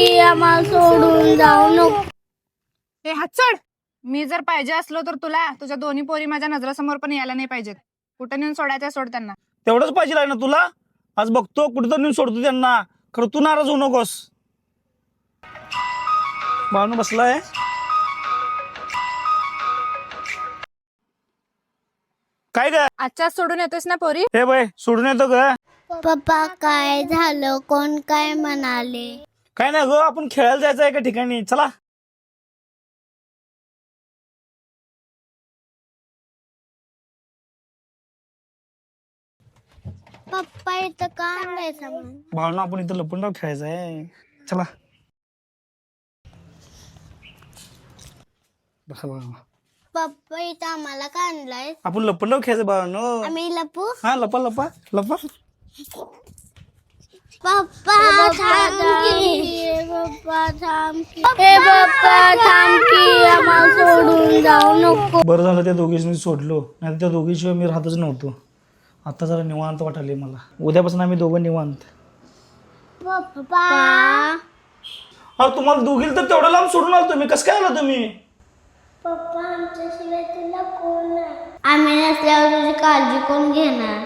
की आम्हाला सोडून जाऊ नको. हे हात सोड. मी जर पाहिजे असलो तर तुला तुझ्या दोन्ही पोरी माझ्या नजरासमोर पण यायला नाही पाहिजेत. कुठं नेऊन सोडायचं सोड त्यांना. तेवढंच पाहिजे आहे ना तुला. आज बघतो कुठं तर नेऊन सोडतो त्यांना. खरं तू नाराज होऊ नकोस. बाळू बसलाय. काय ग आजच्या सोडून येतोस ना पोरी. हे बाय सोडून येतो ग. पप्पा काय झालं, कोण काय म्हणाले? काय नाही ग, आपण खेळायला जायचं एका ठिकाणी. चला. पप्पा इथं का आणलायचं? बाळू आपण इथं लपून खेळायचं आहे. चला बसा बाळू. पप्पा इथं आम्हाला का आणलाय? आपण लपून खेळायचं बाळू. आम्ही लपू. हा लपा लपा लपा. पप्पा थांब की. पप्पा थांब की. हे पप्पा थांब की, आम्हाला सोडून जाऊ नको. बरं झालं त्या दोघींनी सोडलो, नाही त्या दोघीशिवाय मी राहतच नव्हतो. आता जरा निवांत वाटायले मला. उद्यापासून आम्ही दोघं निवांत. पप्पा हा तुम्हाला दोघीला तर तेवढं लांब सोडून आलो तुम्ही. कसं काय आला तुम्ही? पप्पा आमच्याशिवाय तुला कोण आहे? आम्ही नसल्यावर तुझी काळजी कोण घेणार?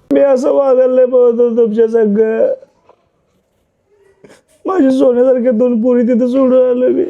मी असं वागायला नाही पाहत तुमच्या संग. माझी सोन्यासारख्या दोन पोरी तिथे सोडून आलो मी.